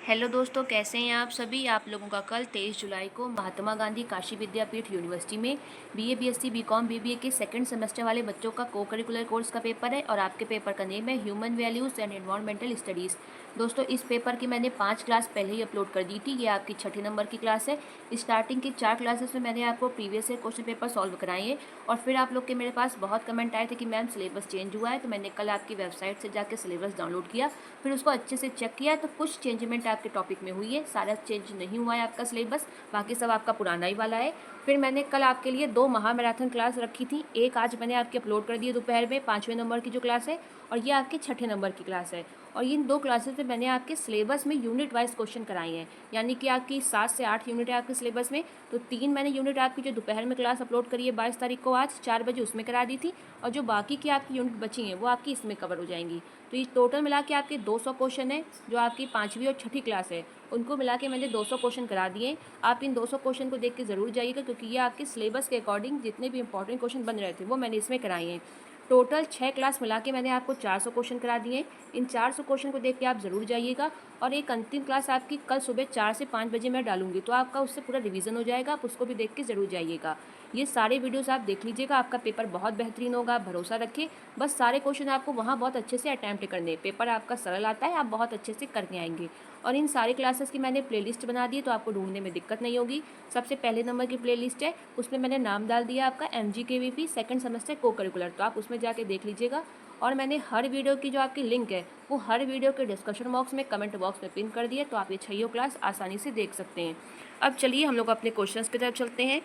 Hello दोस्तों, कैसे हैं आप सभी। आप लोगों का कल 23 जुलाई को महात्मा गांधी काशी विद्यापीठ यूनिवर्सिटी में बीए, बीएससी, बीकॉम, बीबीए के सेकंड सेमेस्टर वाले बच्चों का को करिकुलर कोर्स का पेपर है और आपके पेपर का नेम है human values and environmental studies. दोस्तों, इस पेपर की मैंने 5 क्लास पहले ही अपलोड कर दी थी। ये आपकी 6 नंबर की क्लास है। स्टार्टिंग की 4 क्लासेस में मैंने आपको previous year question paper solve कराए हैं और फिर आप लोग के मेरे पास बहुत कमेंट आए थे कि मैम सिलेबस चेंज हुआ है, तो मैंने कल आपकी वेबसाइट से जाकर सिलेबस डाउनलोड किया, फिर उसको अच्छे से चेक किया तो कुछ चेंजमेंट आपके टॉपिक में हुई है। सारा चेंज नहीं हुआ है आपका सिलेबस, बाकी सब आपका पुराना ही वाला है। फिर मैंने कल आपके लिए 2 महामैराथन क्लास रखी थी। एक आज मैंने आपकी अपलोड कर दी है दोपहर में 5वें नंबर की जो क्लास है, और ये आपके 6ठे नंबर की क्लास है। और इन 2 क्लासेस में मैंने आपके सिलेबस में यूनिट वाइज क्वेश्चन कराए हैं, यानी कि आपकी 7 से 8 यूनिट है आपके सिलेबस में। तो 3 मैंने यूनिट आपकी जो दोपहर में क्लास अपलोड करी है 22 तारीख को आज 4 बजे, उसमें करा दी थी, और जो बाकी की आपकी यूनिट बची हैं वो आपकी इसमें कवर हो जाएंगी। तो ये टोटल मिला के आपके 200 क्वेश्चन है। जो आपकी 5वीं और 6ठी क्लास है उनको मिला के मैंने 200 क्वेश्चन करा दिए। आप इन 200 क्वेश्चन को देख के ज़रूर जाइएगा, क्योंकि ये आपके सिलेबस के अकॉर्डिंग जितने भी इंपॉर्टेंट क्वेश्चन बन रहे थे वो मैंने इसमें कराए हैं। टोटल 6 क्लास मिला के मैंने आपको 400 क्वेश्चन करा दिए। इन 400 क्वेश्चन को देख के आप ज़रूर जाइएगा। और एक अंतिम क्लास आपकी कल सुबह 4 से 5 बजे मैं डालूंगी, तो आपका उससे पूरा रिवीजन हो जाएगा। आप उसको भी देख के ज़रूर जाइएगा। ये सारे वीडियोस आप देख लीजिएगा, आपका पेपर बहुत बेहतरीन होगा, आप भरोसा रखिए। बस सारे क्वेश्चन आपको वहाँ बहुत अच्छे से अटैम्प्ट करने हैं। पेपर आपका सरल आता है, आप बहुत अच्छे से करके आएंगे। और इन सारी क्लासेस की मैंने प्लेलिस्ट बना दी है, तो आपको ढूंढने में दिक्कत नहीं होगी। सबसे पहले नंबर की प्लेलिस्ट है, उसमें मैंने नाम डाल दिया आपका MGKVP सेकंड सेमेस्टर को करिकुलर, तो आप उसमें जाके देख लीजिएगा। और मैंने हर वीडियो की जो आपकी लिंक है वो हर वीडियो के डिस्कशन बॉक्स में, कमेंट बॉक्स में पिन कर दिए, तो आप ये 6 क्लास आसानी से देख सकते हैं। अब चलिए हम लोग अपने क्वेश्चंस की तरफ चलते हैं।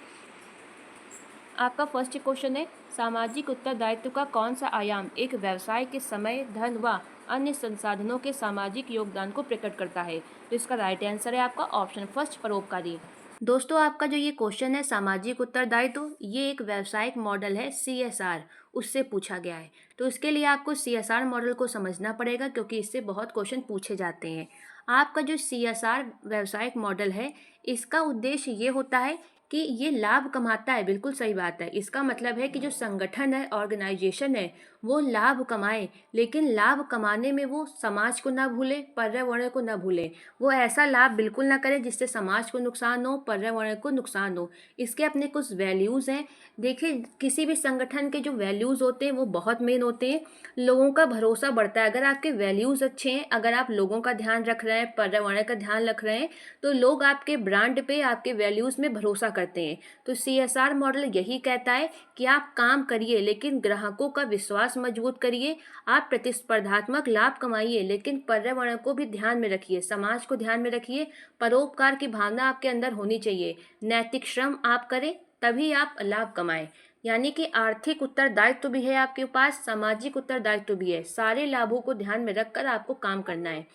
आपका फर्स्ट क्वेश्चन है, सामाजिक उत्तरदायित्व का कौन सा आयाम एक व्यवसाय के समय, धन व अन्य संसाधनों के सामाजिक योगदान को प्रकट करता है। तो इसका राइट आंसर है आपका ऑप्शन फर्स्ट, परोपकारी। दोस्तों, आपका जो ये क्वेश्चन है सामाजिक उत्तरदायित्व, ये एक व्यावसायिक मॉडल है CSR, उससे पूछा गया है। तो इसके लिए आपको CSR मॉडल को समझना पड़ेगा, क्योंकि इससे बहुत क्वेश्चन पूछे जाते हैं। आपका जो CSR व्यावसायिक मॉडल है, इसका उद्देश्य ये होता है कि ये लाभ कमाता है। बिल्कुल सही बात है। इसका मतलब है कि जो संगठन है, ऑर्गेनाइजेशन है, वो लाभ कमाए, लेकिन लाभ कमाने में वो समाज को ना भूले, पर्यावरण को ना भूले। वो ऐसा लाभ बिल्कुल ना करे जिससे समाज को नुकसान हो, पर्यावरण को नुकसान हो। इसके अपने कुछ वैल्यूज़ हैं। देखिए, किसी भी संगठन के जो वैल्यूज़ होते हैं वो बहुत मेन होते हैं। लोगों का भरोसा बढ़ता है अगर आपके वैल्यूज़ अच्छे हैं, अगर आप लोगों का ध्यान रख रहे हैं, पर्यावरण का ध्यान रख रहे हैं, तो लोग आपके ब्रांड पे, आपके वैल्यूज़ में भरोसा करते हैं। तो CSR मॉडल यही कहता है कि आप काम करिए लेकिन ग्राहकों का विश्वास मजबूत करिए। आप प्रतिस्पर्धात्मक लाभ कमाइए लेकिन पर्यावरण को भी ध्यान में रखिए, समाज को ध्यान में रखिए। परोपकार की भावना आपके अंदर होनी चाहिए। नैतिक श्रम आप करें तभी आप लाभ कमाएं। यानी कि आर्थिक उत्तरदायित्व भी है आपके पास, सामाजिक उत्तरदायित्व भी है। सारे लाभों को ध्यान में रखकर आपको काम करना है।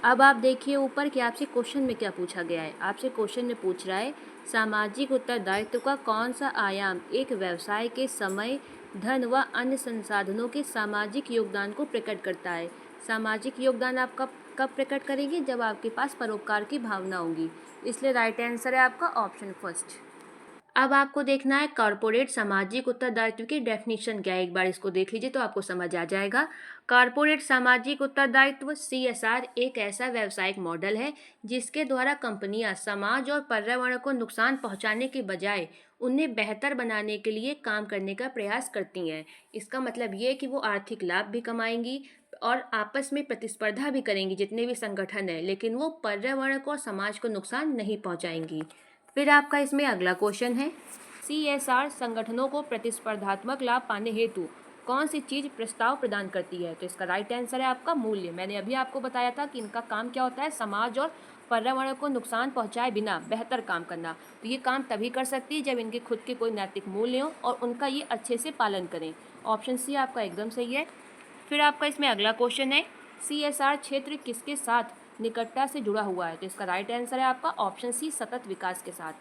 अब आप देखिए ऊपर कि आपसे क्वेश्चन में क्या पूछा गया है। आपसे क्वेश्चन में पूछ रहा है, सामाजिक उत्तरदायित्व का कौन सा आयाम एक व्यवसाय के समय, धन व अन्य संसाधनों के सामाजिक योगदान को प्रकट करता है। सामाजिक योगदान आप कब कब प्रकट करेंगे, जब आपके पास परोपकार की भावना होगी। इसलिए राइट आंसर है आपका ऑप्शन फर्स्ट। अब आपको देखना है कॉरपोरेट सामाजिक उत्तरदायित्व की डेफिनेशन क्या है। एक बार इसको देख लीजिए तो आपको समझ आ जाएगा। कॉरपोरेट सामाजिक उत्तरदायित्व CSR एक ऐसा व्यावसायिक मॉडल है जिसके द्वारा कंपनियां समाज और पर्यावरण को नुकसान पहुंचाने के बजाय उन्हें बेहतर बनाने के लिए काम करने का प्रयास करती हैं। इसका मतलब ये है कि वो आर्थिक लाभ भी कमाएंगी और आपस में प्रतिस्पर्धा भी करेंगी जितने भी संगठन हैं, लेकिन वो पर्यावरण को और समाज को नुकसान नहीं पहुंचाएंगी। फिर आपका इसमें अगला क्वेश्चन है, CSR संगठनों को प्रतिस्पर्धात्मक लाभ पाने हेतु कौन सी चीज प्रस्ताव प्रदान करती है। तो इसका राइट आंसर है आपका मूल्य। मैंने अभी आपको बताया था कि इनका काम क्या होता है, समाज और पर्यावरण को नुकसान पहुंचाए बिना बेहतर काम करना। तो ये काम तभी कर सकती है जब इनके खुद के कोई नैतिक मूल्य हो और उनका ये अच्छे से पालन करें। ऑप्शन सी आपका एकदम सही है। फिर आपका इसमें अगला क्वेश्चन है, CSR क्षेत्र किसके साथ निकटता से जुड़ा हुआ है। तो इसका राइट आंसर है आपका ऑप्शन सी, सतत विकास के साथ।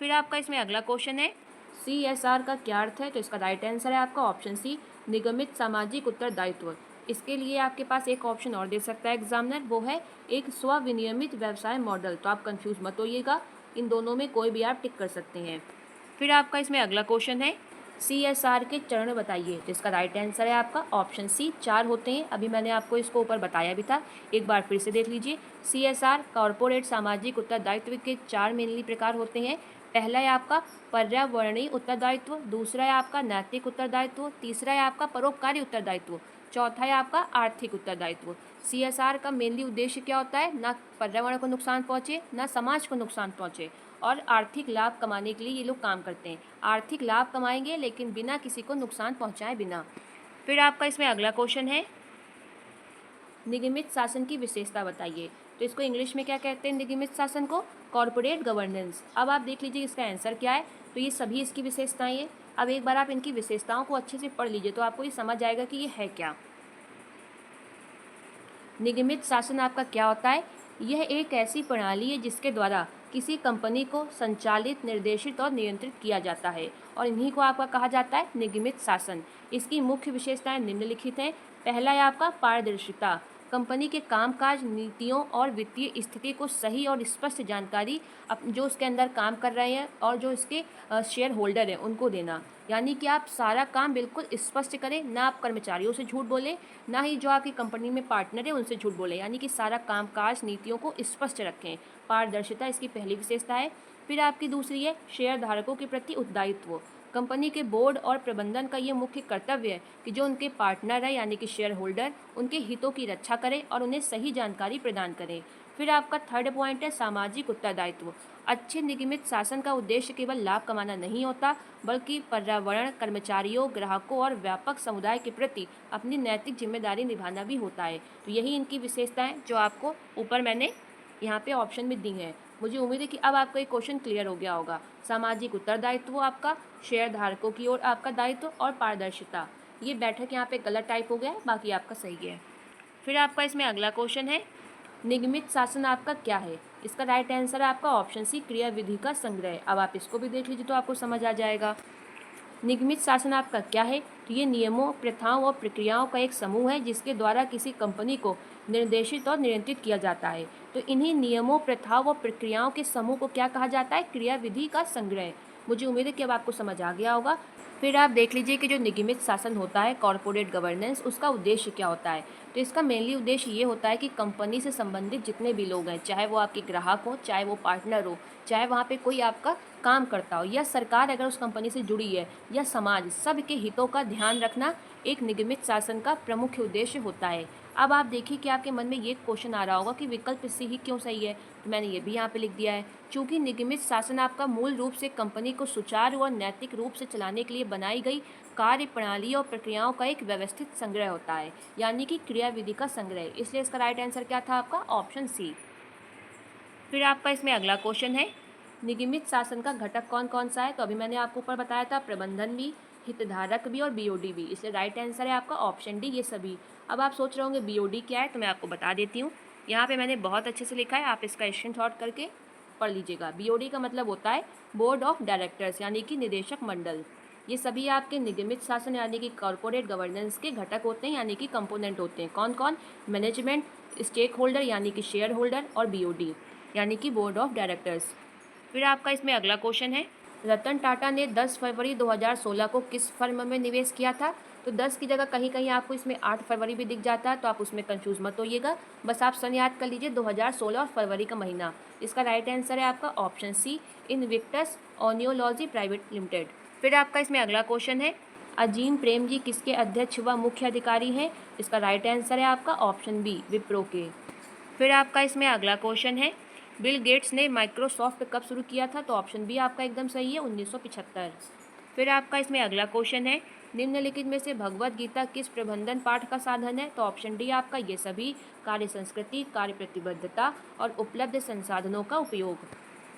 फिर आपका इसमें अगला क्वेश्चन है, CSR का क्या अर्थ है। तो इसका राइट आंसर है आपका ऑप्शन सी, निगमित सामाजिक उत्तरदायित्व। इसके लिए आपके पास एक ऑप्शन और दे सकता है एग्जामिनर, वो है एक स्वविनियमित व्यवसाय मॉडल। तो आप कंफ्यूज मत होइएगा, इन दोनों में कोई भी आप टिक कर सकते हैं। फिर आपका इसमें अगला क्वेश्चन है, CSR के चरण बताइए। तो इसका राइट आंसर है आपका ऑप्शन सी, 4 होते हैं। अभी मैंने आपको इसको ऊपर बताया भी था, एक बार फिर से देख लीजिए। CSR कॉरपोरेट सामाजिक उत्तरदायित्व के 4 मेनली प्रकार होते हैं। पहला है आपका पर्यावरणीय उत्तरदायित्व, दूसरा है आपका नैतिक उत्तरदायित्व, तीसरा है आपका परोपकारी उत्तरदायित्व, चौथा है आपका आर्थिक उत्तरदायित्व। CSR का मेनली उद्देश्य क्या होता है? ना पर्यावरण को नुकसान पहुंचे, ना समाज को नुकसान पहुंचे, और आर्थिक लाभ कमाने के लिए ये लोग काम करते हैं। आर्थिक लाभ कमाएंगे लेकिन बिना किसी को नुकसान पहुंचाए बिना। फिर आपका इसमें अगला क्वेश्चन है, निगमित शासन की विशेषता बताइए। तो इसको इंग्लिश में क्या कहते हैं निगमित शासन को? Corporate governance. अब आप देख लीजिए इसका आंसर क्या है। तो ये सभी इसकी विशेषताएं हैं। अब एक बार आप इनकी विशेषताओं को अच्छे से पढ़ लीजिए तो आपको ये समझ आएगा कि ये है क्या। निगमित शासन आपका क्या होता है? यह एक ऐसी प्रणाली है जिसके द्वारा किसी कंपनी को संचालित, निर्देशित और नियंत्रित किया जाता है, और इन्हीं को आपका कहा जाता है निगमित शासन। इसकी मुख्य विशेषताएं निम्नलिखित हैं। पहला है आपका पारदर्शिता। कंपनी के कामकाज, नीतियों और वित्तीय स्थिति को सही और स्पष्ट जानकारी जो उसके अंदर काम कर रहे हैं और जो इसके शेयर होल्डर हैं उनको देना। यानी कि आप सारा काम बिल्कुल स्पष्ट करें, ना आप कर्मचारियों से झूठ बोलें, ना ही जो आपकी कंपनी में पार्टनर है उनसे झूठ बोलें। यानी कि सारा कामकाज, नीतियों को स्पष्ट रखें। पारदर्शिता इसकी पहली विशेषता है। फिर आपकी दूसरी है शेयर धारकों के प्रति उत्तरदायित्व। कंपनी के बोर्ड और प्रबंधन का ये मुख्य कर्तव्य है कि जो उनके पार्टनर है यानी कि शेयर होल्डर, उनके हितों की रक्षा करें और उन्हें सही जानकारी प्रदान करें। फिर आपका थर्ड पॉइंट है सामाजिक उत्तरदायित्व। अच्छे निगमित शासन का उद्देश्य केवल लाभ कमाना नहीं होता, बल्कि पर्यावरण, कर्मचारियों, ग्राहकों और व्यापक समुदाय के प्रति अपनी नैतिक जिम्मेदारी निभाना भी होता है। तो यही इनकी विशेषताएं जो आपको ऊपर मैंने यहाँ पे ऑप्शन में दी हैं। मुझे उम्मीद है कि अब आपको एक क्वेश्चन क्लियर हो गया होगा। सामाजिक उत्तरदायित्व आपका, शेयर धारकों की ओर आपका दायित्व, और पारदर्शिता। ये बैठक यहाँ पे गलत टाइप हो गया है, बाकी आपका सही है। फिर आपका इसमें अगला क्वेश्चन है, निगमित शासन आपका क्या है? इसका राइट आंसर है आपका ऑप्शन सी, क्रिया विधि का संग्रह। अब आप इसको भी देख लीजिए तो आपको समझ आ जाएगा। निगमित शासन आपका क्या है? तो ये नियमों, प्रथाओं और प्रक्रियाओं का एक समूह है जिसके द्वारा किसी कंपनी को निर्देशित और नियंत्रित किया जाता है। तो इन्हीं नियमों, प्रथाओं और प्रक्रियाओं के समूह को क्या कहा जाता है? क्रियाविधि का संग्रह। मुझे उम्मीद है कि अब आपको समझ आ गया होगा। फिर आप देख लीजिए कि जो निगमित शासन होता है, कॉरपोरेट गवर्नेंस, उसका उद्देश्य क्या होता है। तो इसका मेनली उद्देश्य ये होता है कि कंपनी से संबंधित जितने भी लोग हैं, चाहे वो आपके ग्राहक हो, चाहे वो पार्टनर हो, चाहे वहाँ पे कोई आपका काम करता हो, या सरकार अगर उस कंपनी से जुड़ी है, या समाज, सबके हितों का ध्यान रखना एक निगमित शासन का प्रमुख उद्देश्य होता है। अब आप देखिए कि आपके मन में ये क्वेश्चन आ रहा होगा कि विकल्प सी ही क्यों सही है। तो मैंने ये भी यहाँ पे लिख दिया है, चूँकि निगमित शासन आपका मूल रूप से कंपनी को सुचारू और नैतिक रूप से चलाने के लिए बनाई गई कार्य प्रणाली और प्रक्रियाओं का एक व्यवस्थित संग्रह होता है, यानी कि क्रियाविधि का संग्रह। इसलिए इसका राइट आंसर क्या था आपका? Option C. फिर आपका इसमें अगला क्वेश्चन है, निगमित शासन का घटक कौन कौन सा है? तो अभी मैंने आपको ऊपर बताया था, प्रबंधन भी, हितधारक भी और बीओडी भी। इसलिए राइट आंसर है आपका ऑप्शन डी, ये सभी। अब आप सोच रहे होंगे बीओडी क्या है, तो मैं आपको बता देती हूँ। यहाँ पे मैंने बहुत अच्छे से लिखा है, आप इसका स्क्रीनशॉट करके पढ़ लीजिएगा। बीओडी का मतलब होता है बोर्ड ऑफ डायरेक्टर्स, यानी कि निदेशक मंडल। ये सभी आपके निगमित शासन यानी कि कॉर्पोरेट गवर्नेंस के घटक होते हैं, यानी कि कंपोनेंट होते हैं। कौन कौन? मैनेजमेंट, स्टेक होल्डर यानी कि शेयर होल्डर, और बीओडी यानी कि बोर्ड ऑफ डायरेक्टर्स। फिर आपका इसमें अगला क्वेश्चन है, रतन टाटा ने 10 फरवरी 2016 को किस फर्म में निवेश किया था? तो 10 की जगह कहीं कहीं आपको इसमें 8 फरवरी भी दिख जाता है, तो आप उसमें कंफ्यूज मत होइएगा। बस आप सन याद कर लीजिए, 2016 और फरवरी का महीना। इसका राइट आंसर है आपका option C, invictus oncology private limited. फिर आपका इसमें अगला क्वेश्चन है, अजीम प्रेम जी किसके अध्यक्ष व मुख्य अधिकारी हैं? इसका राइट आंसर है आपका ऑप्शन बी, विप्रो के। फिर आपका इसमें अगला क्वेश्चन है, बिल गेट्स ने माइक्रोसॉफ्ट कब शुरू किया था? तो ऑप्शन बी आपका एकदम सही है, 1975। फिर आपका इसमें अगला क्वेश्चन है, निम्नलिखित में से भगवत गीता किस प्रबंधन पाठ का साधन है? तो ऑप्शन डी आपका ये सभी, कार्य संस्कृति, कार्य प्रतिबद्धता और उपलब्ध संसाधनों का उपयोग।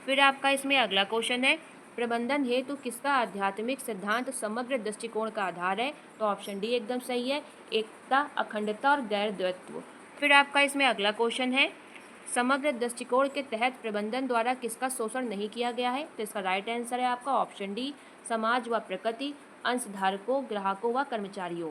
फिर आपका इसमें अगला क्वेश्चन है, प्रबंधन हेतु किसका आध्यात्मिक सिद्धांत समग्र दृष्टिकोण का आधार है? तो ऑप्शन डी एकदम सही है, एकता, अखंडता और गैर द्वैत्व। फिर आपका इसमें अगला क्वेश्चन है, समग्र दृष्टिकोण के तहत प्रबंधन द्वारा किसका शोषण नहीं किया गया है? तो इसका राइट आंसर है आपका ऑप्शन डी, समाज व प्रकृति, अंशधारकों, ग्राहकों व कर्मचारियों।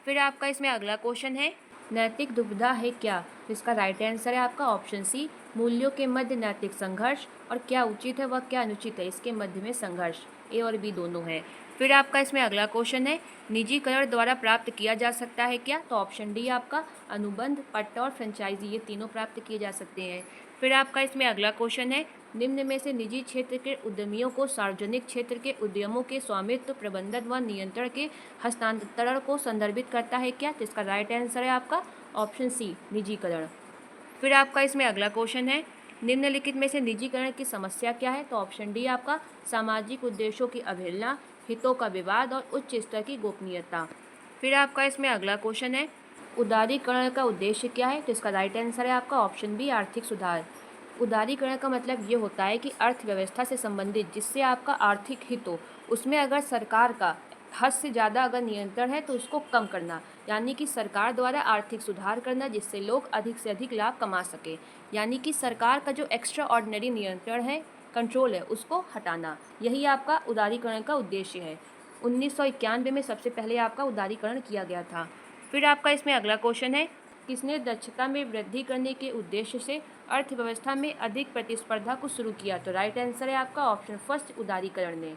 फिर आपका इसमें अगला क्वेश्चन है, नैतिक दुविधा है क्या? तो इसका राइट आंसर है आपका ऑप्शन सी, मूल्यों के मध्य नैतिक संघर्ष, और क्या उचित है व क्या अनुचित है इसके मध्य में संघर्ष। ए और बी दोनों है। फिर आपका इसमें अगला क्वेश्चन है, निजीकरण द्वारा प्राप्त किया जा सकता है क्या? तो ऑप्शन डी आपका अनुबंध, पट्टा और फ्रेंचाइजी, ये तीनों प्राप्त किए जा सकते हैं। फिर आपका इसमें अगला क्वेश्चन है, निम्न में से निजी क्षेत्र के उद्यमियों को सार्वजनिक क्षेत्र के उद्यमों के स्वामित्व, प्रबंधन व नियंत्रण के हस्तांतरण को संदर्भित करता है क्या? तो इसका राइट आंसर है आपका ऑप्शन सी, निजीकरण। फिर आपका इसमें अगला क्वेश्चन है, निम्नलिखित में से निजीकरण की समस्या क्या है? तो ऑप्शन डी आपका सामाजिक उद्देश्यों की अवहेलना, हितों का विवाद और उच्च स्तर की गोपनीयता। फिर आपका इसमें अगला क्वेश्चन है, उदारीकरण का उद्देश्य क्या है? तो इसका राइट आंसर है आपका ऑप्शन बी, आर्थिक सुधार। उदारीकरण का मतलब ये होता है कि अर्थव्यवस्था से संबंधित जिससे आपका आर्थिक हित हो, उसमें अगर सरकार का हद से ज़्यादा अगर नियंत्रण है तो उसको कम करना, यानी कि सरकार द्वारा आर्थिक सुधार करना जिससे लोग अधिक से अधिक लाभ कमा सके, यानी कि सरकार का जो एक्स्ट्रा ऑर्डिनरी नियंत्रण है, कंट्रोल है, उसको हटाना, यही आपका उदारीकरण का उद्देश्य है। 1991 में सबसे पहले आपका उदारीकरण किया गया था। फिर आपका इसमें अगला क्वेश्चन है, किसने दक्षता में वृद्धि करने के उद्देश्य से अर्थव्यवस्था में अधिक प्रतिस्पर्धा को शुरू किया? तो राइट आंसर है आपका ऑप्शन फर्स्ट, उदारीकरण ने।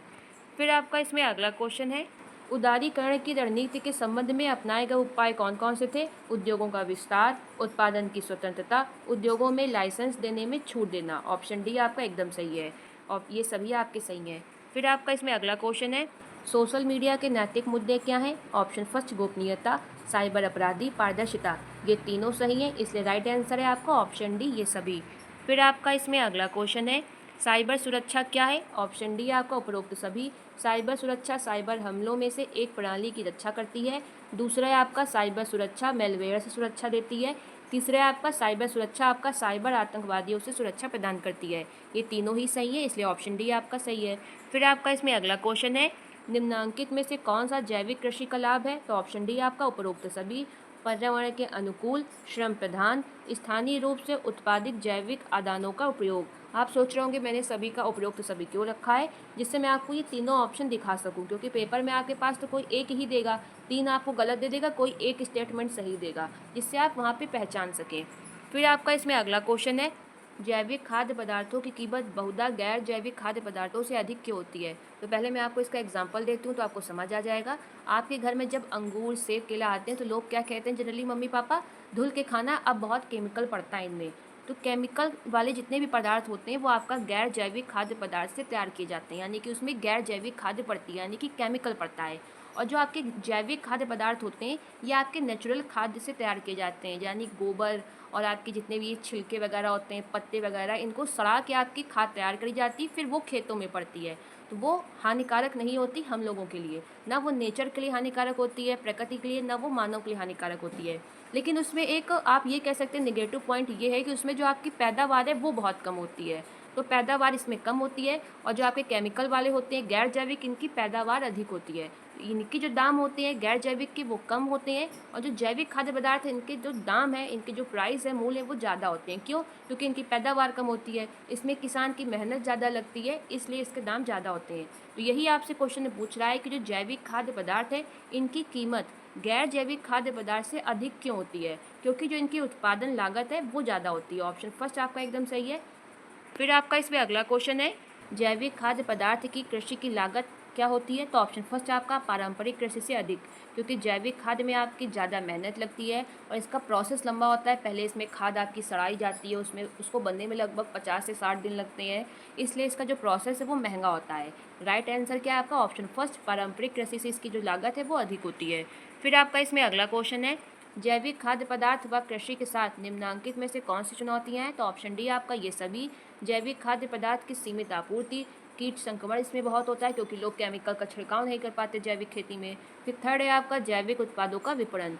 फिर आपका इसमें अगला क्वेश्चन है, उदारीकरण की रणनीति के संबंध में अपनाए गए उपाय कौन कौन से थे? उद्योगों का विस्तार, उत्पादन की स्वतंत्रता, उद्योगों में लाइसेंस देने में छूट देना। ऑप्शन डी आपका एकदम सही है और ये सभी आपके सही हैं। फिर आपका इसमें अगला क्वेश्चन है, सोशल मीडिया के नैतिक मुद्दे क्या हैं? ऑप्शन फर्स्ट गोपनीयता, साइबर अपराधी, पारदर्शिता, ये तीनों सही हैं, इसलिए राइट आंसर है आपका ऑप्शन डी, ये सभी। फिर आपका इसमें अगला क्वेश्चन है, साइबर सुरक्षा क्या है? ऑप्शन डी आपका उपरोक्त सभी। साइबर सुरक्षा साइबर हमलों में से एक प्रणाली की रक्षा करती है। दूसरा है आपका साइबर सुरक्षा मेलवेयर से सुरक्षा देती है। तीसरा है आपका साइबर सुरक्षा आपका साइबर आतंकवादियों से सुरक्षा प्रदान करती है। ये तीनों ही सही है, इसलिए ऑप्शन डी आपका सही है। फिर आपका इसमें अगला क्वेश्चन है, निम्नांकित में से कौन सा जैविक कृषि का लाभ है? तो ऑप्शन डी आपका उपरोक्त सभी। पर्यावरण के अनुकूल, श्रम प्रधान, स्थानीय रूप से उत्पादित जैविक आदानों का उपयोग। आप सोच रहे होंगे मैंने सभी का उपरोक्त सभी क्यों रखा है, जिससे मैं आपको ये तीनों ऑप्शन दिखा सकूं, क्योंकि पेपर में आपके पास तो कोई एक ही देगा, तीन आपको गलत दे देगा, कोई एक स्टेटमेंट सही देगा, जिससे आप वहाँ पे पहचान सकें। फिर आपका इसमें अगला क्वेश्चन है, जैविक खाद्य पदार्थों की कीमत बहुधा गैर जैविक खाद्य पदार्थों से अधिक क्यों होती है? तो पहले मैं आपको इसका एग्जांपल देती हूँ तो आपको समझ आ जाएगा। आपके घर में जब अंगूर, सेब, केला आते हैं तो लोग क्या कहते हैं जनरली, मम्मी पापा धुल के खाना, अब बहुत केमिकल पड़ता है इनमें। तो केमिकल वाले जितने भी पदार्थ होते हैं वो आपका गैर जैविक खाद्य पदार्थ से तैयार किए जाते हैं, यानी कि उसमें गैर जैविक खाद्य पड़ती है, यानी कि केमिकल पड़ता है। और जो आपके जैविक खाद्य पदार्थ होते हैं ये आपके नेचुरल खाद्य से तैयार किए जाते हैं, यानी गोबर और आपके जितने भी छिलके वगैरह होते हैं, पत्ते वगैरह, इनको सड़ा के आपकी खाद तैयार करी जाती है, फिर वो खेतों में पड़ती है। तो वो हानिकारक नहीं होती हम लोगों के लिए, ना वो नेचर के लिए हानिकारक होती है, प्रकृति के लिए, ना वो मानव के लिए हानिकारक होती है। लेकिन उसमें एक आप ये कह सकते हैं नेगेटिव पॉइंट ये है कि उसमें जो आपकी पैदावार है वो बहुत कम होती है। तो पैदावार इसमें कम होती है, और जो आपके केमिकल वाले होते हैं गैर जैविक, इनकी पैदावार अधिक होती है। इनकी जो दाम होते हैं गैर जैविक के वो कम होते हैं, और जो जैविक खाद्य पदार्थ है इनके जो दाम है, इनके जो प्राइस है, मूल्य है, वो ज़्यादा होते हैं। क्यों? क्योंकि इनकी पैदावार कम होती है, इसमें किसान की मेहनत ज़्यादा लगती है, इसलिए इसके दाम ज़्यादा होते हैं। तो यही आपसे क्वेश्चन में पूछ रहा है कि जो जैविक खाद्य पदार्थ है इनकी कीमत गैर जैविक खाद्य पदार्थ से अधिक क्यों होती है? क्योंकि जो इनकी उत्पादन लागत है वो ज़्यादा होती है। ऑप्शन फर्स्ट आपका एकदम सही है। फिर आपका इसमें अगला क्वेश्चन है, जैविक खाद्य पदार्थ की कृषि की लागत क्या होती है? तो ऑप्शन फर्स्ट आपका पारंपरिक कृषि से अधिक, क्योंकि जैविक खाद में आपकी ज़्यादा मेहनत लगती है और इसका प्रोसेस लंबा होता है। पहले इसमें खाद आपकी सड़ाई जाती है, उसमें उसको बनने में लगभग 50 से 60 दिन लगते हैं, इसलिए इसका जो प्रोसेस है वो महंगा होता है। राइट आंसर क्या है आपका? ऑप्शन फर्स्ट, पारंपरिक कृषि से इसकी जो लागत है वो अधिक होती है। फिर आपका इसमें अगला क्वेश्चन है, जैविक खाद्य पदार्थ व कृषि के साथ निम्नांकित में से कौन सी चुनौतियां हैं? तो ऑप्शन डी आपका ये सभी। जैविक खाद्य पदार्थ की सीमित आपूर्ति, कीट संक्रमण इसमें बहुत होता है क्योंकि लोग केमिकल का छिड़काव नहीं कर पाते जैविक खेती में। फिर थर्ड है आपका जैविक उत्पादों का विपणन।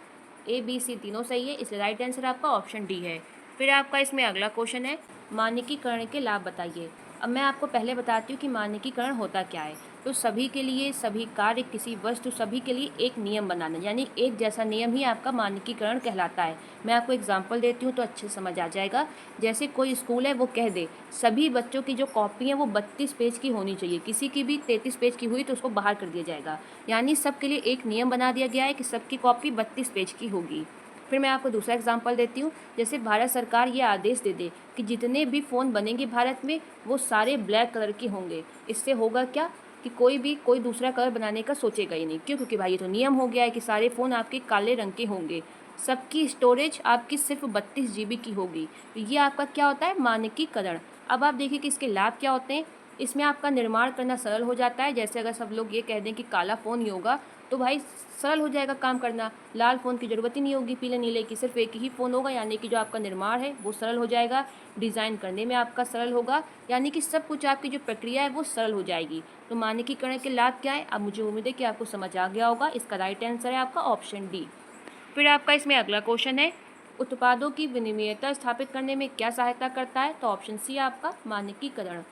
ए बी सी तीनों सही है, इसलिए राइट आंसर आपका ऑप्शन डी है। फिर आपका इसमें अगला क्वेश्चन है, मानकीकरण के लाभ बताइए। अब मैं आपको पहले बताती हूँ कि मानकीकरण होता क्या है। तो सभी के लिए, सभी कार्य, किसी वस्तु, सभी के लिए एक नियम बनाना, यानी एक जैसा नियम ही आपका मानकीकरण कहलाता है। मैं आपको एग्जांपल देती हूँ तो अच्छे समझ आ जाएगा। जैसे कोई स्कूल है वो कह दे सभी बच्चों की जो कॉपी है वो 32 पेज की होनी चाहिए, किसी की भी 33 पेज की हुई तो उसको बाहर कर दिया जाएगा, यानी सबके लिए एक नियम बना दिया गया है कि सबकी कॉपी 32 पेज की होगी। फिर मैं आपको दूसरा एग्जांपल देती हूँ। जैसे भारत सरकार ये आदेश दे दे कि जितने भी फ़ोन बनेंगे भारत में वो सारे ब्लैक कलर के होंगे। इससे होगा क्या कि कि कोई दूसरा कलर बनाने का सोचेगा ही नहीं। क्यों? क्योंकि भाई ये तो नियम हो गया है कि सारे फ़ोन आपके काले रंग के होंगे, सबकी स्टोरेज आपकी सिर्फ 32 GB की होगी। तो ये आपका क्या होता है? मानकीकरण। अब आप देखिए कि इसके लाभ क्या होते हैं। इसमें आपका निर्माण करना सरल हो जाता है। जैसे अगर सब लोग ये कह दें कि काला फ़ोन ही होगा तो भाई सरल हो जाएगा काम करना, लाल फ़ोन की ज़रूरत ही नहीं होगी, पीले नीले की सिर्फ एक ही फ़ोन होगा, यानी कि जो आपका निर्माण है वो सरल हो जाएगा, डिज़ाइन करने में आपका सरल होगा, यानी कि सब कुछ आपकी जो प्रक्रिया है वो सरल हो जाएगी। तो मानकीकरण के लाभ क्या है? अब मुझे उम्मीद है कि आपको समझ आ गया होगा। इसका राइट आंसर है आपका ऑप्शन डी। फिर आपका इसमें अगला क्वेश्चन है, उत्पादों की विनिमयता स्थापित करने में क्या सहायता करता है? तो ऑप्शन सी आपका मानकीकरण।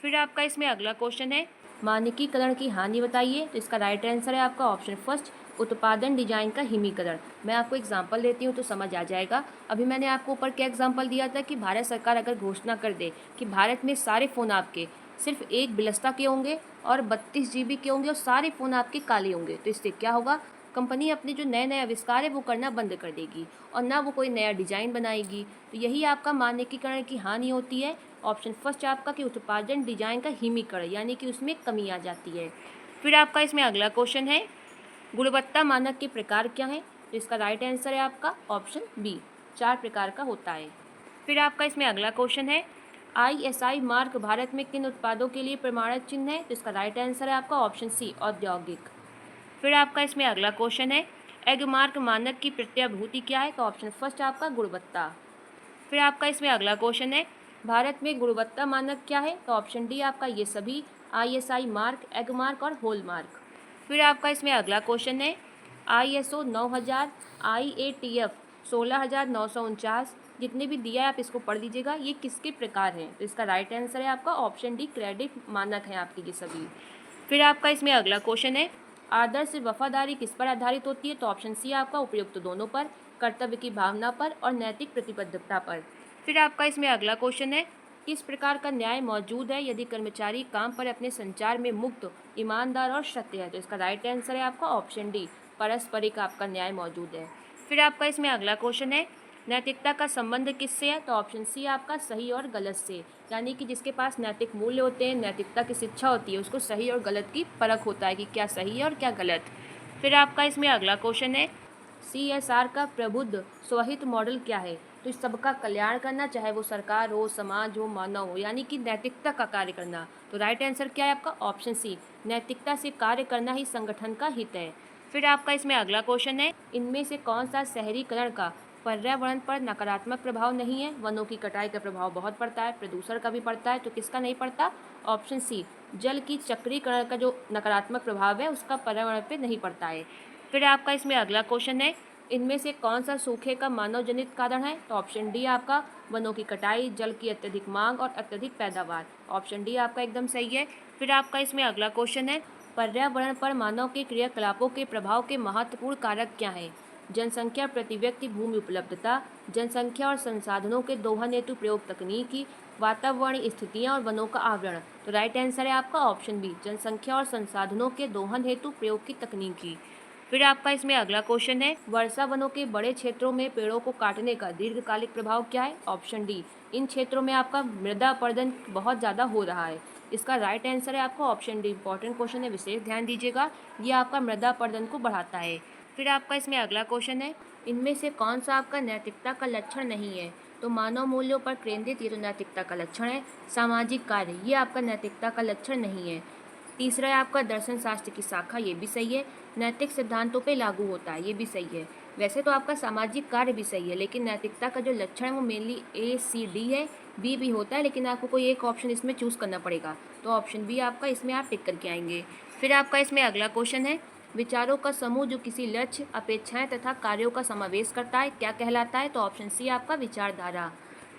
फिर आपका इसमें अगला क्वेश्चन है, मानकीकरण की हानि बताइए। तो इसका राइट आंसर है आपका ऑप्शन फर्स्ट, उत्पादन डिजाइन का हिमीकरण। मैं आपको एग्जांपल देती हूँ तो समझ आ जाएगा। अभी मैंने आपको ऊपर क्या एग्जांपल दिया था कि भारत सरकार अगर घोषणा कर दे कि भारत में सारे फ़ोन आपके सिर्फ एक बिलस्ता के होंगे और 32 GB के होंगे और सारे फ़ोन आपके काले होंगे, तो इससे क्या होगा? कंपनी अपने जो नए नए आविष्कार है वो करना बंद कर देगी और ना वो कोई नया डिजाइन बनाएगी। तो यही आपका मानकीकरण की हानि होती है। ऑप्शन फर्स्ट आपका कि उत्पादन डिजाइन का हिमीकरण, यानी कि उसमें कमी आ जाती है। फिर आपका इसमें अगला क्वेश्चन है, गुणवत्ता मानक के प्रकार क्या हैं? तो इसका राइट आंसर है आपका ऑप्शन बी, 4 प्रकार का होता है। फिर आपका इसमें अगला क्वेश्चन है, ISI मार्क भारत में किन उत्पादों के लिए प्रमाणित चिन्ह है? तो इसका राइट आंसर है आपका ऑप्शन सी, औद्योगिक। फिर आपका इसमें अगला क्वेश्चन है, एग मार्क मानक की प्रत्याभूति क्या है? तो ऑप्शन फर्स्ट आपका गुणवत्ता। फिर आपका इसमें अगला क्वेश्चन है, भारत में गुणवत्ता मानक क्या है? तो ऑप्शन डी आपका ये सभी, ISI मार्क, एग मार्क और होल मार्क। फिर आपका इसमें अगला क्वेश्चन है, ISO 9000, IATF 16949, जितने भी दिया है आप इसको पढ़ लीजिएगा, ये किसके प्रकार हैं? तो इसका राइट आंसर है आपका ऑप्शन डी, क्रेडिट मानक है आपके ये सभी। फिर आपका इसमें अगला क्वेश्चन है, आदर्श वफादारी किस पर आधारित होती है? तो ऑप्शन सी आपका उपयुक्त दोनों पर, कर्तव्य की भावना पर और नैतिक प्रतिबद्धता पर। फिर आपका इसमें अगला क्वेश्चन है, किस प्रकार का न्याय मौजूद है यदि कर्मचारी काम पर अपने संचार में मुक्त, ईमानदार और सत्य है? तो इसका राइट आंसर है आपका ऑप्शन डी, पारस्परिक आपका न्याय मौजूद है। फिर आपका इसमें अगला क्वेश्चन है, नैतिकता का संबंध किससे है? तो ऑप्शन सी आपका सही और गलत से, यानी कि जिसके पास नैतिक मूल्य होते हैं, नैतिकता की शिक्षा होती है, उसको सही और गलत की परख होता है कि क्या सही है और क्या गलत। फिर आपका इसमें अगला क्वेश्चन है, CSR का प्रबुद्ध स्वहित मॉडल क्या है? तो इस सबका कल्याण करना, चाहे वो सरकार हो, समाज हो, मानव हो, यानी कि नैतिकता का कार्य करना। तो राइट आंसर क्या है आपका ऑप्शन सी, नैतिकता से कार्य करना ही संगठन का हित है। फिर आपका इसमें अगला क्वेश्चन है, इनमें से कौन सा शहरीकरण का पर्यावरण पर नकारात्मक प्रभाव नहीं है? वनों की कटाई का प्रभाव बहुत पड़ता है, प्रदूषण का भी पड़ता है, तो किसका नहीं पड़ता? ऑप्शन सी, जल की चक्रीकरण का जो नकारात्मक प्रभाव है उसका पर्यावरण पर नहीं पड़ता है। फिर आपका इसमें अगला क्वेश्चन है, इनमें से कौन सा सूखे का मानव जनित कारण है? तो ऑप्शन डी आपका वनों की कटाई, जल की अत्यधिक मांग और अत्यधिक पैदावार। ऑप्शन डी आपका एकदम सही है। फिर आपका इसमें अगला क्वेश्चन है, पर्यावरण पर मानव के क्रियाकलापों के प्रभाव के महत्वपूर्ण कारक क्या हैं? जनसंख्या, प्रति व्यक्ति भूमि उपलब्धता, जनसंख्या और संसाधनों के दोहन हेतु प्रयोग तकनीकी, वातावरणीय स्थितियाँ और वनों का आवरण। तो राइट आंसर है आपका ऑप्शन बी, जनसंख्या और संसाधनों के दोहन हेतु प्रयोग की तकनीकी। फिर आपका इसमें अगला क्वेश्चन है, वर्षा वनों के बड़े क्षेत्रों में पेड़ों को काटने का दीर्घकालिक प्रभाव क्या है? ऑप्शन डी, इन क्षेत्रों में आपका मृदा अपरदन बहुत ज़्यादा हो रहा है। इसका राइट आंसर है आपका ऑप्शन डी, इंपॉर्टेंट क्वेश्चन है, विशेष ध्यान दीजिएगा, ये आपका मृदा अपरदन को बढ़ाता है। फिर आपका इसमें अगला क्वेश्चन है, इनमें से कौन सा आपका नैतिकता का लक्षण नहीं है? तो मानव मूल्यों पर केंद्रित, ये तो नैतिकता का लक्षण है। सामाजिक कार्य, ये आपका नैतिकता का लक्षण नहीं है। तीसरा है आपका दर्शन शास्त्र की शाखा, ये भी सही है। नैतिक सिद्धांतों पे लागू होता है, ये भी सही है। वैसे तो आपका सामाजिक कार्य भी सही है, लेकिन नैतिकता का जो लक्षण है वो मेनली A, C, D है, B भी होता है, लेकिन आपको कोई एक ऑप्शन इसमें चूज़ करना पड़ेगा। तो ऑप्शन बी आपका इसमें आप टिक करके आएंगे। फिर आपका इसमें अगला क्वेश्चन है, विचारों का समूह जो किसी लक्ष्य, अपेक्षाएं तथा कार्यों का समावेश करता है क्या कहलाता है? तो ऑप्शन सी आपका विचारधारा।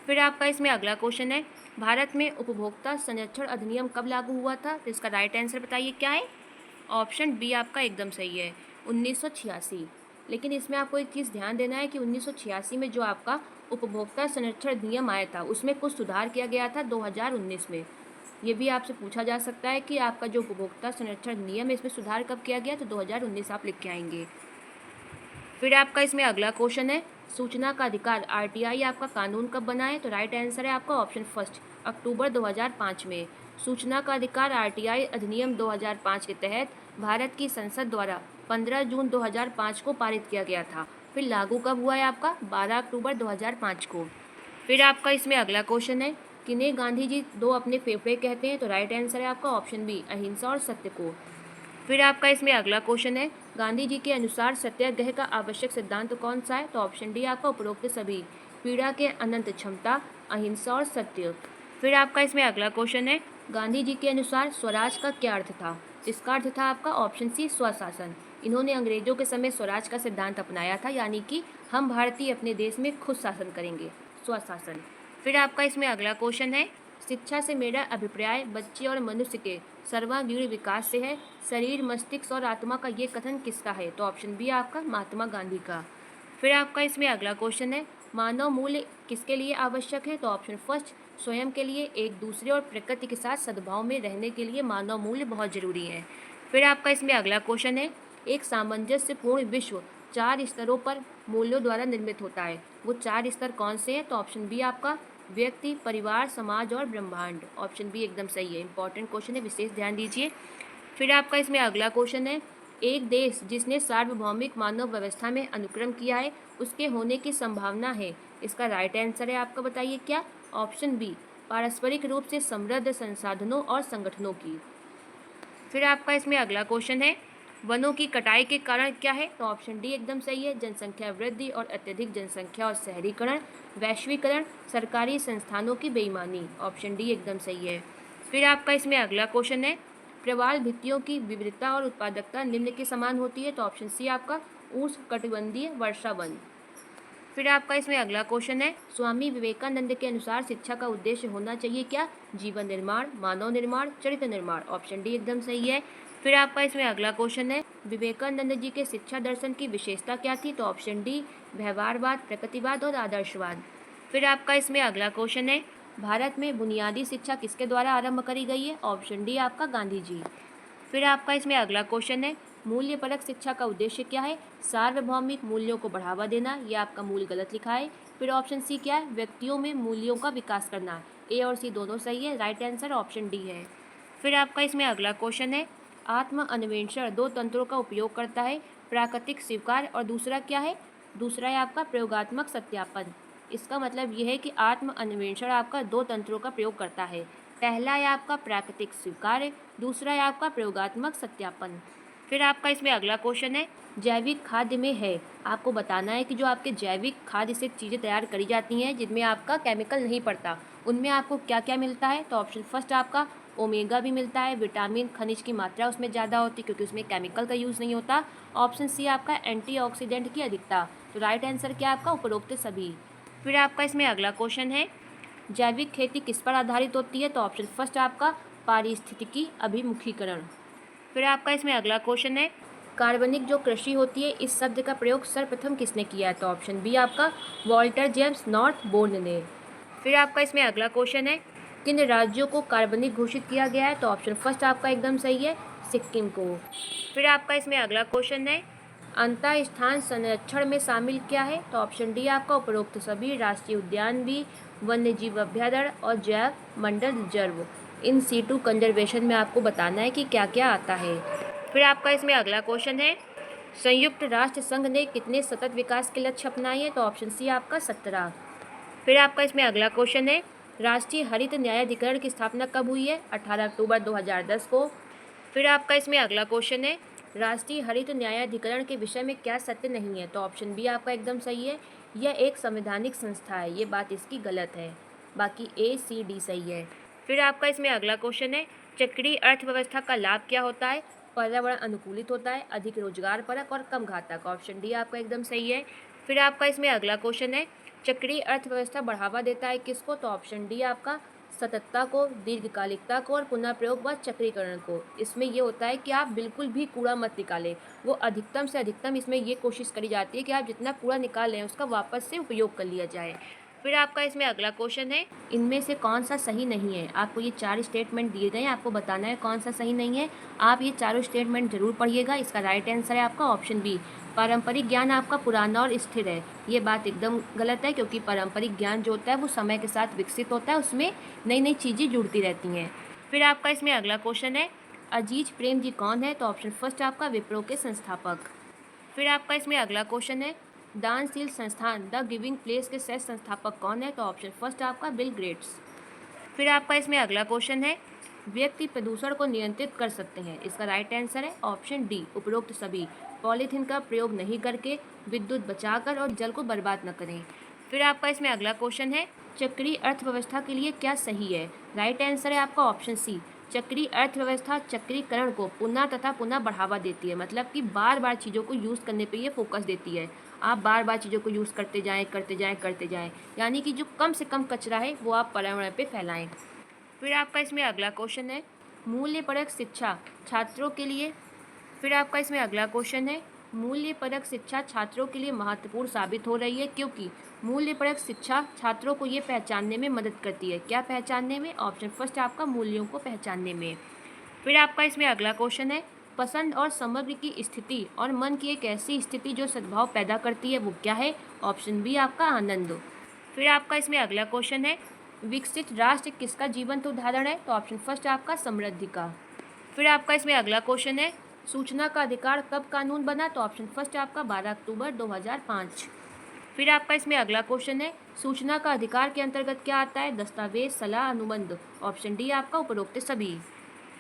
फिर आपका इसमें अगला क्वेश्चन है, भारत में उपभोक्ता संरक्षण अधिनियम कब लागू हुआ था? तो इसका राइट आंसर बताइए क्या है? ऑप्शन बी आपका एकदम सही है, 1986। लेकिन इसमें आपको एक चीज़ ध्यान देना है कि 1986 में जो आपका उपभोक्ता संरक्षण अधिनियम आया था उसमें कुछ सुधार किया गया था 2019 में। ये भी आपसे पूछा जा सकता है कि आपका जो उपभोक्ता संरक्षण नियम है इसमें सुधार कब किया गया? तो 2019 आप लिख के आएंगे। फिर आपका इसमें अगला क्वेश्चन है, सूचना का अधिकार आरटीआई आपका कानून कब बना है? तो राइट आंसर है आपका ऑप्शन फर्स्ट, अक्टूबर 2005 में। सूचना का अधिकार आरटीआई अधिनियम 2005 के तहत भारत की संसद द्वारा 15 जून 2005 को पारित किया गया था। फिर लागू कब हुआ है आपका? 12 अक्टूबर 2005 को। फिर आपका इसमें अगला क्वेश्चन है, किन्हें गांधी जी दो अपने फेफड़े कहते हैं? तो राइट आंसर है आपका ऑप्शन बी, अहिंसा और सत्य को। फिर आपका इसमें अगला क्वेश्चन है, गांधी जी के अनुसार सत्याग्रह का आवश्यक सिद्धांत कौन सा है? तो ऑप्शन डी आपका उपरोक्त सभी, पीड़ा के अनंत क्षमता, अहिंसा और सत्य। फिर आपका इसमें अगला क्वेश्चन है, गांधी जी के अनुसार स्वराज का क्या अर्थ था? इसका अर्थ था आपका ऑप्शन सी, स्वशासन। इन्होंने अंग्रेजों के समय स्वराज का सिद्धांत अपनाया था, यानी कि हम भारतीय अपने देश में खुद शासन करेंगे, स्वशासन। फिर आपका इसमें अगला क्वेश्चन है, शिक्षा से मेरा अभिप्राय बच्चे और मनुष्य के सर्वांगीण विकास से है, शरीर मस्तिष्क और आत्मा का ये कथन किसका है? तो ऑप्शन बी आपका महात्मा गांधी का। फिर आपका इसमें अगला क्वेश्चन है, मानव मूल्य किसके लिए आवश्यक है? तो ऑप्शन फर्स्ट, स्वयं के लिए, एक दूसरे और प्रकृति के साथ सद्भाव में रहने के लिए मानव मूल्य बहुत जरूरी है। फिर आपका इसमें अगला क्वेश्चन है, एक सामंजस्यपूर्ण विश्व 4 स्तरों पर मूल्यों द्वारा निर्मित होता है, वो 4 स्तर कौन से हैं? तो ऑप्शन बी आपका व्यक्ति, परिवार, समाज और ब्रह्मांड। ऑप्शन बी एकदम सही है, इंपॉर्टेंट क्वेश्चन है, विशेष ध्यान दीजिए। फिर आपका इसमें अगला क्वेश्चन है, एक देश जिसने सार्वभौमिक मानव व्यवस्था में अनुक्रम किया है उसके होने की संभावना है, इसका राइट आंसर है आपका, बताइए क्या? ऑप्शन बी, पारस्परिक रूप से समृद्ध संसाधनों और संगठनों की। फिर आपका इसमें अगला क्वेश्चन है, वनों की कटाई के कारण क्या है? तो ऑप्शन डी एकदम सही है, जनसंख्या वृद्धि और अत्यधिक जनसंख्या और शहरीकरण, वैश्वीकरण, सरकारी संस्थानों की बेईमानी। ऑप्शन डी एकदम सही है। फिर आपका इसमें अगला क्वेश्चन है, प्रवाल भित्तियों की विविधता और उत्पादकता निम्न के समान होती है, तो ऑप्शन सी आपका उष्णकटिबंधीय वर्षा वन। फिर आपका इसमें अगला क्वेश्चन है, स्वामी विवेकानंद के अनुसार शिक्षा का उद्देश्य होना चाहिए क्या? जीवन निर्माण, मानव निर्माण, चरित्र निर्माण। ऑप्शन डी एकदम सही है। फिर आपका इसमें अगला क्वेश्चन है, विवेकानंद जी के शिक्षा दर्शन की विशेषता क्या थी? तो ऑप्शन डी, व्यवहारवाद, प्रकृतिवाद और आदर्शवाद। फिर आपका इसमें अगला क्वेश्चन है, भारत में बुनियादी शिक्षा किसके द्वारा आरंभ करी गई है? ऑप्शन डी आपका गांधी जी। फिर आपका इसमें अगला क्वेश्चन है, मूल्यपरक शिक्षा का उद्देश्य क्या है? सार्वभौमिक मूल्यों को बढ़ावा देना, ये आपका मूल गलत लिखा है। फिर ऑप्शन सी क्या है? व्यक्तियों में मूल्यों का विकास करना। ए और सी दोनों सही है, राइट आंसर ऑप्शन डी है। फिर आपका इसमें अगला क्वेश्चन है, आत्म अन्वेषण 2 तंत्रों का उपयोग करता है, प्राकृतिक स्वीकार और दूसरा क्या है? दूसरा है आपका प्रयोगात्मक सत्यापन। इसका मतलब यह है कि आत्म अन्वेषण आपका 2 तंत्रों का प्रयोग करता है, पहला है आपका प्राकृतिक स्वीकार, दूसरा है आपका प्रयोगात्मक सत्यापन। फिर आपका इसमें अगला क्वेश्चन है, जैविक खाद्य में है, आपको बताना है कि जो आपके जैविक खाद्य से चीज़ें तैयार करी जाती हैं जिनमें आपका केमिकल नहीं पड़ता, उनमें आपको क्या क्या मिलता है? तो ऑप्शन फर्स्ट आपका ओमेगा भी मिलता है, विटामिन खनिज की मात्रा उसमें ज़्यादा होती है क्योंकि उसमें केमिकल का यूज़ नहीं होता। ऑप्शन सी आपका एंटीऑक्सीडेंट की अधिकता। तो राइट आंसर क्या आपका? उपरोक्त सभी। फिर आपका इसमें अगला क्वेश्चन है, जैविक खेती किस पर आधारित होती है? तो ऑप्शन फर्स्ट आपका पारिस्थितिकी अभिमुखीकरण। फिर आपका इसमें अगला क्वेश्चन है, कार्बनिक जो कृषि होती है, इस शब्द का प्रयोग सर्वप्रथम किसने किया है? तो ऑप्शन बी आपका वॉल्टर जेम्स नॉर्थबोर्न ने। फिर आपका इसमें अगला क्वेश्चन है, किन राज्यों को कार्बनिक घोषित किया गया है? तो ऑप्शन फर्स्ट आपका एकदम सही है, सिक्किम को। फिर आपका इसमें अगला क्वेश्चन है, अंतः स्थान संरक्षण में शामिल क्या है? तो ऑप्शन डी आपका उपरोक्त सभी, राष्ट्रीय उद्यान भी, वन्य जीव अभ्यारण्य और जैव मंडल रिजर्व। इन सीटू कंजर्वेशन में आपको बताना है कि क्या क्या आता है। फिर आपका इसमें अगला क्वेश्चन है, संयुक्त राष्ट्र संघ ने कितने सतत विकास के लक्ष्य अपनाए हैं? तो ऑप्शन सी आपका 17। फिर आपका इसमें अगला क्वेश्चन है, राष्ट्रीय हरित न्यायाधिकरण की स्थापना कब हुई है? 18 अक्टूबर 2010 को। फिर आपका इसमें अगला क्वेश्चन है, राष्ट्रीय हरित न्यायाधिकरण के विषय में क्या सत्य नहीं है? तो ऑप्शन बी आपका एकदम सही है, यह एक संवैधानिक संस्था है, ये बात इसकी गलत है, बाकी ए सी डी सही है। फिर आपका इसमें अगला क्वेश्चन है, चक्रीय अर्थव्यवस्था का लाभ क्या होता है? पर्यावरण अनुकूलित होता है, अधिक रोजगार परक और कम घातक। ऑप्शन डी आपका एकदम सही है। फिर आपका इसमें अगला क्वेश्चन है, चक्रीय अर्थव्यवस्था बढ़ावा देता है किसको? तो ऑप्शन डी आपका सततता को, दीर्घकालिकता को और पुनः प्रयोग व चक्रीकरण को। इसमें ये होता है कि आप बिल्कुल भी कूड़ा मत निकालें, वो अधिकतम से अधिकतम इसमें ये कोशिश करी जाती है कि आप जितना कूड़ा निकाल लें उसका वापस से उपयोग कर लिया जाए। फिर आपका इसमें अगला क्वेश्चन है, इनमें से कौन सा सही नहीं है? आपको ये 4 स्टेटमेंट दिए गए हैं, आपको बताना है कौन सा सही नहीं है। आप ये चारों स्टेटमेंट जरूर पढ़िएगा। इसका राइट आंसर है आपका ऑप्शन बी, पारंपरिक ज्ञान आपका पुराना और स्थिर है। ये बात एकदम गलत है, क्योंकि पारंपरिक ज्ञान जो होता है वो समय के साथ विकसित होता है, उसमें नई नई चीज़ें जुड़ती रहती हैं। फिर आपका इसमें अगला क्वेश्चन है, अजीज प्रेम जी कौन है? तो ऑप्शन फर्स्ट आपका विप्रो के संस्थापक। फिर आपका इसमें अगला क्वेश्चन है, दानशील संस्थान द गिविंग प्लेस के सह संस्थापक कौन है? तो ऑप्शन फर्स्ट आपका बिल गेट्स। फिर आपका इसमें अगला क्वेश्चन है, व्यक्ति प्रदूषण को नियंत्रित कर सकते हैं। इसका राइट आंसर है ऑप्शन डी, उपरोक्त सभी। पॉलीथीन का प्रयोग नहीं करके, विद्युत बचाकर और जल को बर्बाद न करें। फिर आपका इसमें अगला क्वेश्चन है, चक्रीय अर्थव्यवस्था के लिए क्या सही है? राइट आंसर है आपका ऑप्शन सी। चक्रीय अर्थव्यवस्था चक्रीकरण को पुनः तथा पुनः बढ़ावा देती है, मतलब कि बार बार चीज़ों को यूज़ करने पे ये फोकस देती है। आप बार बार चीज़ों को यूज़ करते जाएं करते जाएं करते जाएं, यानी कि जो कम से कम कचरा है वो आप पर्यावरण पे फैलाएं। फिर आपका इसमें अगला क्वेश्चन है, मूल्यपरक शिक्षा छात्रों के लिए। फिर आपका इसमें अगला क्वेश्चन है, मूल्यपरक शिक्षा छात्रों के लिए महत्वपूर्ण साबित हो रही है, क्योंकि मूल्यपरक शिक्षा छात्रों को ये पहचानने में मदद करती है। क्या पहचानने में? ऑप्शन फर्स्ट आपका मूल्यों को पहचानने में। फिर आपका इसमें अगला क्वेश्चन है, पसंद और समग्र की स्थिति और मन की एक ऐसी स्थिति जो सद्भाव पैदा करती है, वो क्या है? ऑप्शन बी आपका आनंद। फिर आपका इसमें अगला क्वेश्चन है, विकसित राष्ट्र किसका जीवंत उदाहरण है? तो ऑप्शन फर्स्ट आपका समृद्धि का। फिर आपका इसमें अगला क्वेश्चन है, सूचना का अधिकार कब कानून बना? तो ऑप्शन फर्स्ट आपका 12 अक्टूबर 2005। फिर आपका इसमें अगला क्वेश्चन है, सूचना का अधिकार के अंतर्गत क्या आता है? दस्तावेज, सलाह, अनुबंध। ऑप्शन डी आपका उपरोक्त सभी।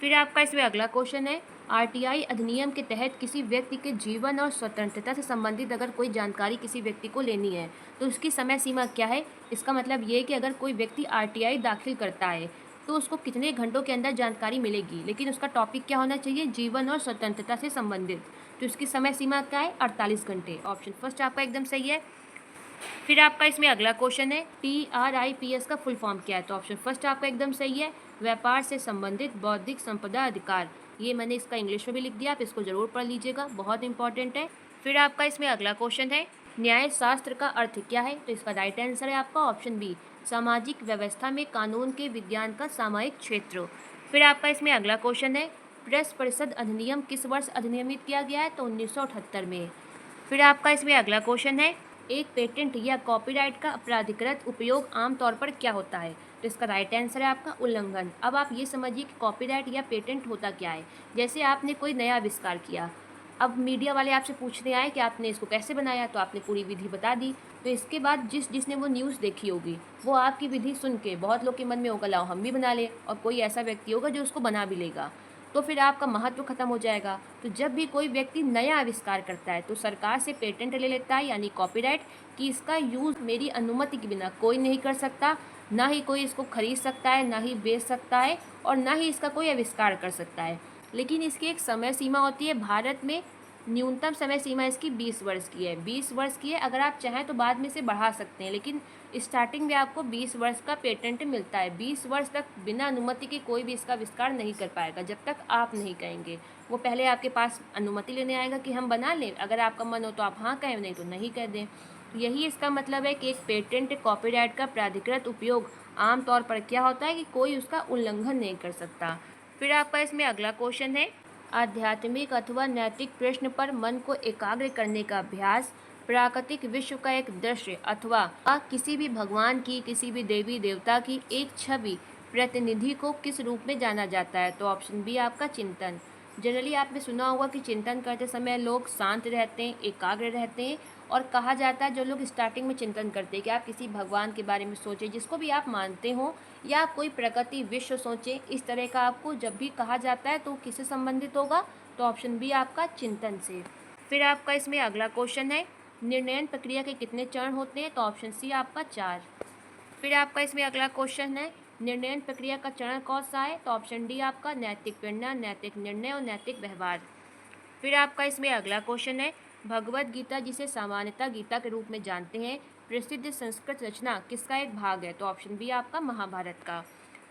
फिर आपका इसमें अगला क्वेश्चन है, आरटीआई अधिनियम के तहत किसी व्यक्ति के जीवन और स्वतंत्रता से संबंधित अगर कोई जानकारी किसी व्यक्ति को लेनी है तो उसकी समय सीमा क्या है? इसका मतलब ये है कि अगर कोई व्यक्ति आरटीआई दाखिल करता है तो उसको कितने घंटों के अंदर जानकारी मिलेगी, लेकिन उसका टॉपिक क्या होना चाहिए? जीवन और स्वतंत्रता से संबंधित। तो उसकी समय सीमा क्या है? 48 घंटे। ऑप्शन फर्स्ट आपका एकदम सही है। फिर आपका इसमें अगला क्वेश्चन है, TRIPS का फुल फॉर्म क्या है? तो ऑप्शन फर्स्ट आपका एकदम सही है, व्यापार से संबंधित बौद्धिक संपदा अधिकार। ये मैंने इसका इंग्लिश में भी लिख दिया, आप इसको जरूर पढ़ लीजिएगा, बहुत इंपॉर्टेंट है। फिर आपका इसमें अगला क्वेश्चन है, न्याय शास्त्र का अर्थ क्या है? तो इसका राइट आंसर है आपका ऑप्शन बी, सामाजिक व्यवस्था में कानून के विज्ञान का सामायिक क्षेत्र। फिर आपका इसमें अगला क्वेश्चन है, प्रेस परिषद अधिनियम किस वर्ष अधिनियमित किया गया है? तो 1978 में। फिर आपका इसमें अगला क्वेश्चन है, एक पेटेंट या कॉपीराइट का अपराधिकृत उपयोग आमतौर पर क्या होता है? तो इसका राइट आंसर है आपका उल्लंघन। अब आप ये समझिए कि कॉपीराइट या पेटेंट होता क्या है। जैसे आपने कोई नया आविष्कार किया, अब मीडिया वाले आपसे पूछने आए कि आपने इसको कैसे बनाया, तो आपने पूरी विधि बता दी। तो इसके बाद जिसने वो न्यूज़ देखी होगी वो आपकी विधि सुन के बहुत लोग के मन में होगा लाओ हम भी बना लें, और कोई ऐसा व्यक्ति होगा जो उसको बना भी लेगा, तो फिर आपका महत्व खत्म हो जाएगा। तो जब भी कोई व्यक्ति नया आविष्कार करता है तो सरकार से पेटेंट ले लेता है, यानी कॉपीराइट, कि इसका यूज़ मेरी अनुमति के बिना कोई नहीं कर सकता, ना ही कोई इसको खरीद सकता है, ना ही बेच सकता है, और ना ही इसका कोई आविष्कार कर सकता है। लेकिन इसकी एक समय सीमा होती है। भारत में न्यूनतम समय सीमा इसकी 20 वर्ष की है। 20 वर्ष की है, अगर आप चाहें तो बाद में से बढ़ा सकते हैं, लेकिन स्टार्टिंग में आपको 20 वर्ष का पेटेंट मिलता है। 20 वर्ष तक बिना अनुमति के कोई भी इसका आविष्कार नहीं कर पाएगा, जब तक आप नहीं कहेंगे। वो पहले आपके पास अनुमति लेने आएगा कि हम बना लें, अगर आपका मन हो तो आप हाँ कहें, नहीं तो नहीं कह दें। तो यही इसका मतलब है कि एक पेटेंट कॉपीराइट का प्राधिकृत उपयोग आमतौर पर क्या होता है कि कोई उसका उल्लंघन नहीं कर सकता। फिर आपका इसमें अगला क्वेश्चन है, आध्यात्मिक अथवा नैतिक प्रश्न पर मन को एकाग्र करने का अभ्यास प्राकृतिक विश्व का एक दृश्य अथवा किसी भी भगवान की, किसी भी देवी देवता की एक छवि प्रतिनिधि को किस रूप में जाना जाता है? तो ऑप्शन बी आपका चिंतन। जनरली आपने सुना होगा कि चिंतन करते समय लोग शांत रहते हैं, एकाग्र रहते हैं, और कहा जाता है जो लोग स्टार्टिंग में चिंतन करते हैं कि आप किसी भगवान के बारे में सोचें जिसको भी आप मानते हो, या आप कोई प्रकृति विश्व सोचें, इस तरह का आपको जब भी कहा जाता है तो किससे संबंधित होगा? तो ऑप्शन बी आपका चिंतन से। फिर आपका इसमें अगला क्वेश्चन है, निर्णयन प्रक्रिया के कितने चरण होते हैं? तो ऑप्शन सी आपका 4। फिर आपका इसमें अगला क्वेश्चन है, निर्णयन प्रक्रिया का चरण कौन सा है? तो ऑप्शन डी आपका नैतिक प्रेरणा, नैतिक निर्णय और नैतिक व्यवहार। फिर आपका इसमें अगला क्वेश्चन है, भगवत गीता जिसे सामान्यतः गीता के रूप में जानते हैं, प्रसिद्ध संस्कृत रचना किसका एक भाग है? तो ऑप्शन बी आपका महाभारत का।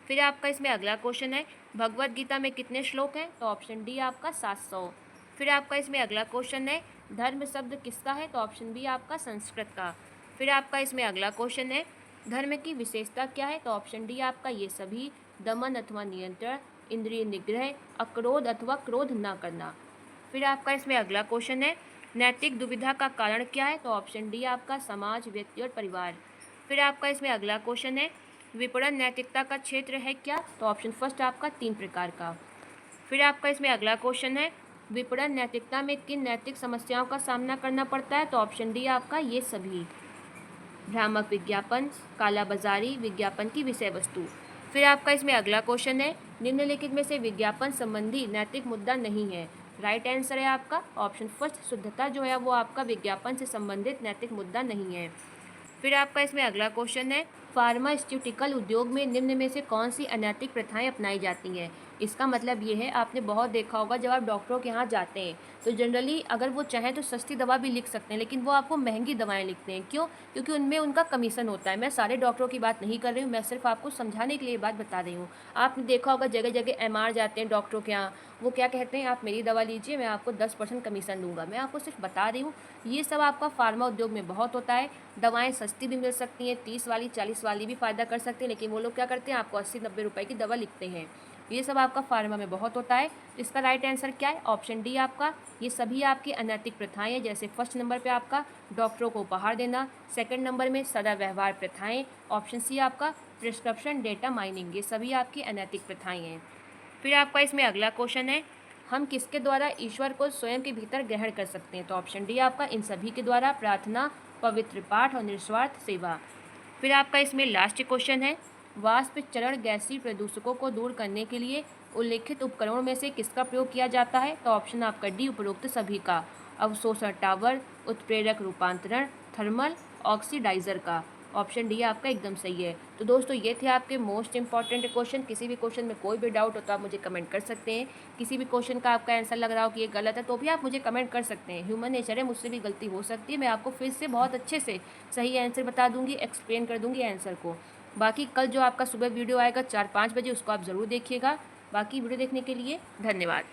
फिर आपका इसमें अगला क्वेश्चन है, भगवत गीता में कितने श्लोक हैं? तो ऑप्शन डी आपका 700। फिर आपका इसमें अगला क्वेश्चन है, धर्म शब्द किसका है? तो ऑप्शन बी आपका संस्कृत का। फिर आपका इसमें अगला क्वेश्चन है, धर्म की विशेषता क्या है? तो ऑप्शन डी आपका ये सभी, दमन अथवा नियंत्रण, इंद्रिय निग्रह, अक्रोध अथवा क्रोध न करना। फिर आपका इसमें अगला क्वेश्चन है, नैतिक दुविधा का कारण क्या है? तो ऑप्शन डी आपका समाज, व्यक्ति और परिवार। फिर आपका इसमें अगला क्वेश्चन है, विपणन नैतिकता का क्षेत्र है क्या? तो ऑप्शन फर्स्ट आपका 3 प्रकार का। फिर आपका इसमें अगला क्वेश्चन है, विपणन नैतिकता में किन नैतिक समस्याओं का सामना करना पड़ता है? तो ऑप्शन डी आपका ये सभी, भ्रामक विज्ञापन, कालाबाजारी, विज्ञापन की विषय वस्तु। फिर आपका इसमें अगला क्वेश्चन है, निम्नलिखित में से विज्ञापन संबंधी नैतिक मुद्दा नहीं है। राइट आंसर है आपका ऑप्शन फर्स्ट, शुद्धता जो है वो आपका विज्ञापन से संबंधित नैतिक मुद्दा नहीं है। फिर आपका इसमें अगला क्वेश्चन है, फार्मास्यूटिकल उद्योग में निम्न में से कौन सी अनैतिक प्रथाएं अपनाई जाती हैं? इसका मतलब ये है, आपने बहुत देखा होगा जब आप डॉक्टरों के यहाँ जाते हैं तो जनरली अगर वो चाहें तो सस्ती दवा भी लिख सकते हैं, लेकिन वो आपको महंगी दवाएं लिखते हैं। क्यों? क्योंकि उनमें उनका कमीशन होता है। मैं सारे डॉक्टरों की बात नहीं कर रही हूँ, मैं सिर्फ आपको समझाने के लिए बात बता रही हूँ। आपने देखा होगा जगह जगह एमआर जाते हैं डॉक्टरों के यहाँ, वो क्या कहते हैं, आप मेरी दवा लीजिए, मैं आपको 10% कमीशन दूंगा। मैं आपको सिर्फ बता रही हूँ, ये सब आपका फार्मा उद्योग में बहुत होता है। दवाएं सस्ती भी मिल सकती हैं, 30 वाली 40 वाली भी फ़ायदा कर सकते हैं, लेकिन वो लोग क्या करते हैं, आपको 80-90 रुपए की दवा लिखते हैं। ये सब आपका फार्मा में बहुत होता है। तो इसका राइट आंसर क्या है? ऑप्शन डी आपका, ये सभी आपकी अनैतिक प्रथाएं हैं। जैसे फर्स्ट नंबर पे आपका डॉक्टरों को उपहार देना, सेकंड नंबर में सदा व्यवहार प्रथाएं, ऑप्शन सी आपका प्रिस्क्रिप्शन डेटा माइनिंग, ये सभी आपकी अनैतिक प्रथाएं हैं। फिर आपका इसमें अगला क्वेश्चन है, हम किसके द्वारा ईश्वर को स्वयं के भीतर ग्रहण कर सकते हैं? तो ऑप्शन डी आपका इन सभी के द्वारा, प्रार्थना, पवित्र पाठ और निस्वार्थ सेवा। फिर आपका इसमें लास्ट क्वेश्चन है, वाष्प चरण गैसीय प्रदूषकों को दूर करने के लिए उल्लेखित उपकरणों में से किसका प्रयोग किया जाता है? तो ऑप्शन आपका डी उपरोक्त सभी का, अवशोषण टावर, उत्प्रेरक रूपांतरण, थर्मल ऑक्सीडाइजर का। ऑप्शन डी आपका एकदम सही है। तो दोस्तों ये थे आपके मोस्ट इंपॉर्टेंट क्वेश्चन। किसी भी क्वेश्चन में कोई भी डाउट हो तो आप मुझे कमेंट कर सकते हैं। किसी भी क्वेश्चन का आपका आंसर लग रहा हो कि ये गलत है तो भी आप मुझे कमेंट कर सकते हैं। ह्यूमन नेचर है, मुझसे भी गलती हो सकती है। मैं आपको फिर से बहुत अच्छे से सही आंसर बता दूंगी, एक्सप्लेन कर दूंगी आंसर को। बाकी कल जो आपका सुबह वीडियो आएगा 4-5 बजे, उसको आप ज़रूर देखिएगा। बाकी वीडियो देखने के लिए धन्यवाद।